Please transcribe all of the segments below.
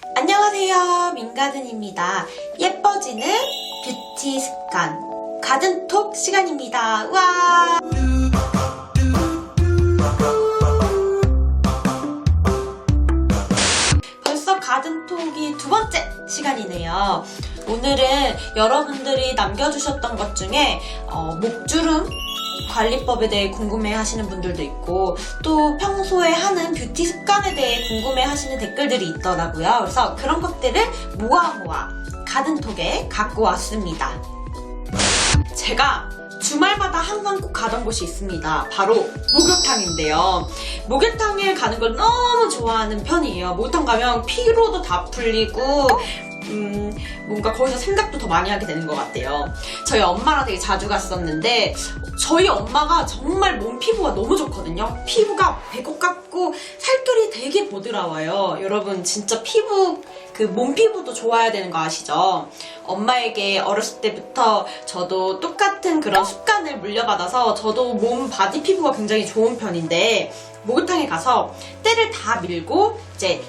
안녕하세요, 민가든입니다. 예뻐지는 뷰티 습관 가든톡 시간입니다. 와! 벌써 가든톡이 두 번째 시간이네요. 오늘은 여러분들이 남겨주셨던 것 중에 목주름 관리법에 대해 궁금해 하시는 분들도 있고, 또 평소에 하는 뷰티 습관에 대해 궁금해 하시는 댓글들이 있더라고요. 그래서 그런 것들을 모아 가든톡에 갖고 왔습니다. 제가 주말마다 항상 꼭 가던 곳이 있습니다. 바로 목욕탕인데요. 목욕탕에 가는 걸 너무 좋아하는 편이에요. 목욕탕 가면 피로도 다 풀리고 뭔가 거기서 생각도 더 많이 하게 되는 것 같아요. 저희 엄마랑 되게 자주 갔었는데 저희 엄마가 정말 몸 피부가 너무 좋거든요. 피부가 배꼽 같고 살결이 되게 보드라워요. 여러분 진짜 피부, 몸 피부도 좋아야 되는 거 아시죠? 엄마에게 어렸을 때부터 저도 똑같은 그런 습관을 물려받아서 저도 몸 바디 피부가 굉장히 좋은 편인데, 목욕탕에 가서 때를 다 밀고 이제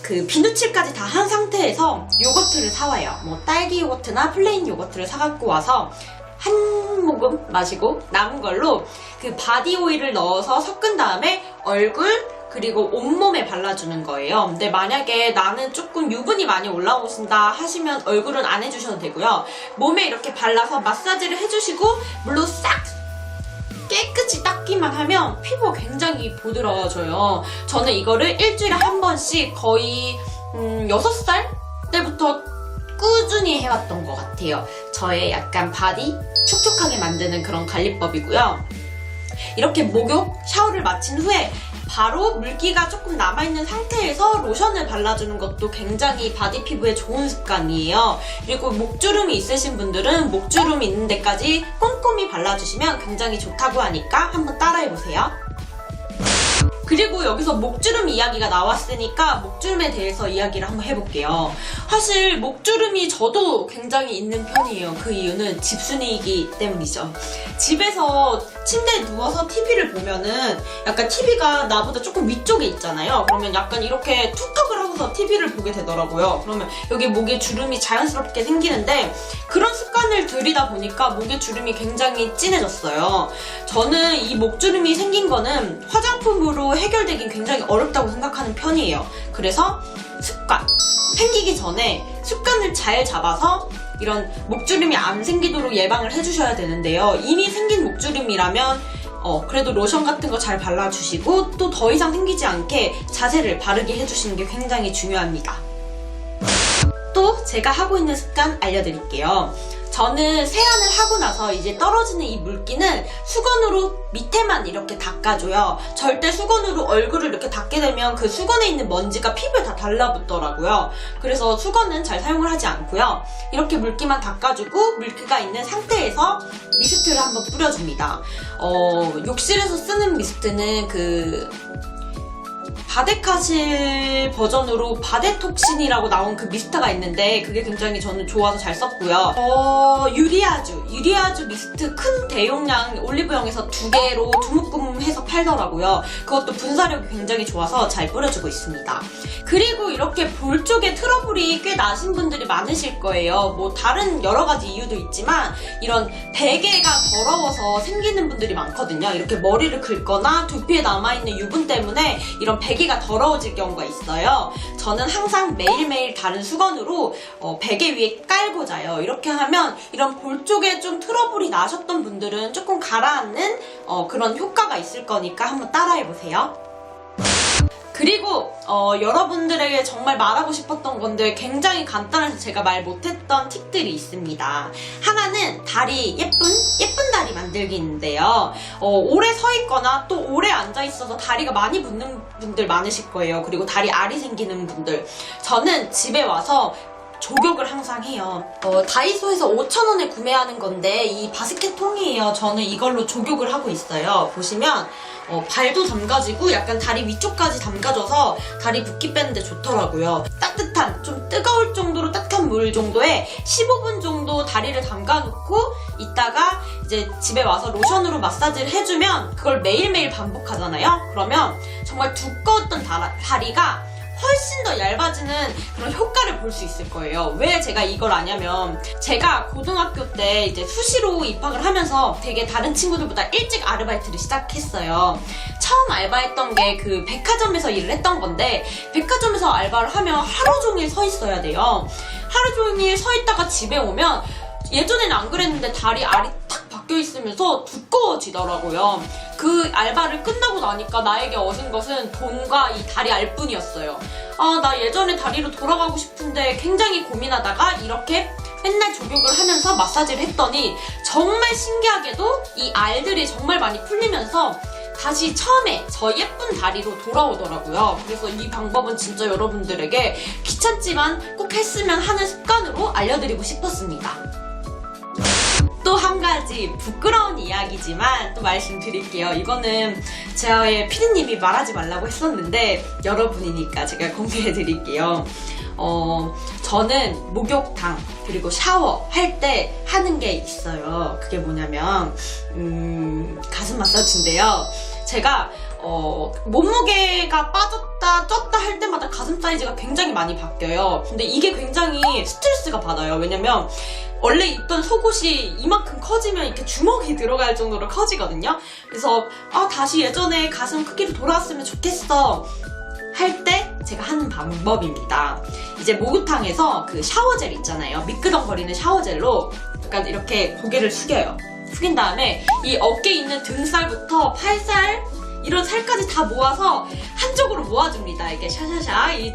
비누칠까지 다 한 상태에서 요거트를 사와요. 딸기 요거트나 플레인 요거트를 사갖고 와서 한 모금 마시고 남은 걸로 바디 오일을 넣어서 섞은 다음에 얼굴 그리고 온몸에 발라주는 거예요. 근데 만약에 나는 조금 유분이 많이 올라오신다 하시면 얼굴은 안 해주셔도 되고요. 몸에 이렇게 발라서 마사지를 해주시고 물로 싹 깨끗이 닦기만 하면 피부가 굉장히 보드러워져요. 저는 이거를 일주일에 한 번씩 거의 6살 때부터 꾸준히 해왔던 것 같아요. 저의 약간 바디 촉촉하게 만드는 그런 관리법이고요. 이렇게 목욕, 샤워를 마친 후에 바로 물기가 조금 남아있는 상태에서 로션을 발라주는 것도 굉장히 바디 피부에 좋은 습관이에요. 그리고 목주름이 있으신 분들은 목주름 있는 데까지 꼼꼼히 발라주시면 굉장히 좋다고 하니까 한번 따라해보세요. 그리고 여기서 목주름 이야기가 나왔으니까 목주름에 대해서 이야기를 한번 해볼게요. 사실 목주름이 저도 굉장히 있는 편이에요. 그 이유는 집순이이기 때문이죠. 집에서 침대에 누워서 TV를 보면은 약간 TV가 나보다 조금 위쪽에 있잖아요. 그러면 약간 이렇게 투턱을 하고서 TV를 보게 되더라고요. 그러면 여기 목에 주름이 자연스럽게 생기는데, 그런 습관을 들이다 보니까 목에 주름이 굉장히 진해졌어요. 저는 이 목주름이 생긴 거는 화장품으로 해결되긴 굉장히 어렵다고 생각하는 편이에요. 그래서 생기기 전에 습관을 잘 잡아서 이런 목주름이 안 생기도록 예방을 해주셔야 되는데요. 이미 생긴 목주름이라면 그래도 로션 같은 거 잘 발라주시고 또 더 이상 생기지 않게 자세를 바르게 해주시는 게 굉장히 중요합니다. 또 제가 하고 있는 습관 알려드릴게요. 저는 세안을 하고 나서 이제 떨어지는 이 물기는 수건으로 밑에만 이렇게 닦아줘요. 절대 수건으로 얼굴을 이렇게 닦게 되면 그 수건에 있는 먼지가 피부에 다 달라붙더라고요. 그래서 수건은 잘 사용을 하지 않고요. 이렇게 물기만 닦아주고 물기가 있는 상태에서 미스트를 한번 뿌려줍니다. 욕실에서 쓰는 미스트는 바데카실 버전으로 바데톡신이라고 나온 그 미스트가 있는데 그게 굉장히 저는 좋아서 잘 썼고요. 유리아주 미스트 큰 대용량 올리브영에서 2개로 2묶음 해서 팔더라고요. 그것도 분사력이 굉장히 좋아서 잘 뿌려주고 있습니다. 그리고 이렇게 볼 쪽에 트러블이 꽤 나신 분들이 많으실 거예요. 다른 여러 가지 이유도 있지만 이런 베개가 더러워서 생기는 분들이 많거든요. 이렇게 머리를 긁거나 두피에 남아있는 유분 때문에 이런 베개가 더러워질 경우가 있어요. 저는 항상 매일매일 다른 수건으로 베개 위에 깔고 자요. 이렇게 하면 이런 볼 쪽에 좀 트러블이 나셨던 분들은 조금 가라앉는 그런 효과가 있을 거니까 한번 따라해보세요. 그리고 여러분들에게 정말 말하고 싶었던 건데 굉장히 간단해서 제가 말 못했던 팁들이 있습니다. 하나는 예쁜 다리 만들기인데요. 오래 서 있거나 또 오래 앉아 있어서 다리가 많이 붓는 분들 많으실 거예요. 그리고 다리 알이 생기는 분들. 저는 집에 와서 조격을 항상 해요. 다이소에서 5,000원에 구매하는 건데 이 바스켓 통이에요. 저는 이걸로 조격을 하고 있어요. 보시면 발도 담가지고 약간 다리 위쪽까지 담가줘서 다리 붓기 빼는데 좋더라고요. 따뜻한, 좀 뜨거울 정도로 따뜻한 물 정도에 15분 정도 다리를 담가놓고 있다가 이제 집에 와서 로션으로 마사지를 해주면 그걸 매일매일 반복하잖아요. 그러면 정말 두꺼웠던 다리가 훨씬 더 얇아지는 그런 효과를 볼 수 있을 거예요. 왜 제가 이걸 아냐면 제가 고등학교 때 이제 수시로 입학을 하면서 되게 다른 친구들보다 일찍 아르바이트를 시작했어요. 처음 알바했던 게 그 백화점에서 일을 했던 건데 백화점에서 알바를 하면 하루 종일 서 있어야 돼요. 하루 종일 서 있다가 집에 오면 예전에는 안 그랬는데 다리 알이 탁 박혀 있으면서 두꺼워지더라고요. 그 알바를 끝나고 나니까 나에게 얻은 것은 돈과 이 다리 알뿐이었어요. 아, 나 예전에 다리로 돌아가고 싶은데 굉장히 고민하다가 이렇게 맨날 족욕을 하면서 마사지를 했더니 정말 신기하게도 이 알들이 정말 많이 풀리면서 다시 처음에 저 예쁜 다리로 돌아오더라고요. 그래서 이 방법은 진짜 여러분들에게 귀찮지만 꼭 했으면 하는 습관으로 알려드리고 싶었습니다. 또 한 가지 부끄러운 이야기지만 또 말씀드릴게요. 이거는 저의 피디님이 말하지 말라고 했었는데 여러분이니까 제가 공개해드릴게요. 저는 목욕탕 그리고 샤워 할 때 하는 게 있어요. 그게 뭐냐면 가슴 마사지인데요. 제가 몸무게가 빠졌다 쪘다 할 때마다 가슴 사이즈가 굉장히 많이 바뀌어요. 근데 이게 굉장히 스트레스가 받아요. 왜냐면 원래 입던 속옷이 이만큼 커지면 이렇게 주먹이 들어갈 정도로 커지거든요. 그래서 다시 예전에 가슴 크기로 돌아왔으면 좋겠어 할 때 제가 하는 방법입니다. 이제 목욕탕에서 그 샤워젤 있잖아요. 미끄덩거리는 샤워젤로 약간 이렇게 고개를 숙여요. 숙인 다음에 이 어깨에 있는 등살부터 팔살 이런 살까지 다 모아서 한쪽으로 모아줍니다. 이게 샤샤샤 이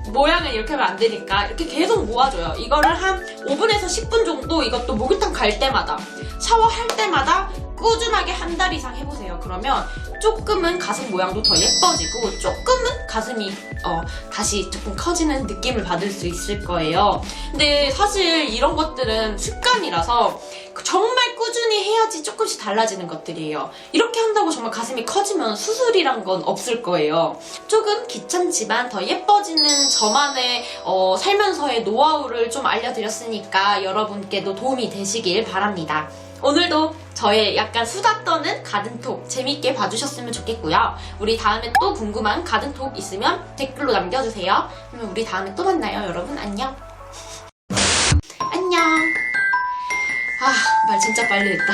모양을 이렇게 하면 안 되니까 이렇게 계속 모아줘요. 이거를 한 5분에서 10분 정도 이것도 목욕탕 갈 때마다 샤워할 때마다 꾸준하게 한 달 이상 해보세요. 그러면 조금은 가슴 모양도 더 예뻐지고 조금은 가슴이 다시 조금 커지는 느낌을 받을 수 있을 거예요. 근데 사실 이런 것들은 습관이라서 정말 꾸준히 해야지 조금씩 달라지는 것들이에요. 이렇게 한다고 정말 가슴이 커지면 수술이란 건 없을 거예요. 조금 귀찮지만 더 예뻐지는 저만의 살면서의 노하우를 좀 알려드렸으니까 여러분께도 도움이 되시길 바랍니다. 오늘도 저의 약간 수다 떠는 가든톡 재밌게 봐주셨으면 좋겠고요. 우리 다음에 또 궁금한 가든톡 있으면 댓글로 남겨주세요. 그러면 우리 다음에 또 만나요. 여러분 안녕. 안녕. 말 진짜 빨리 했다.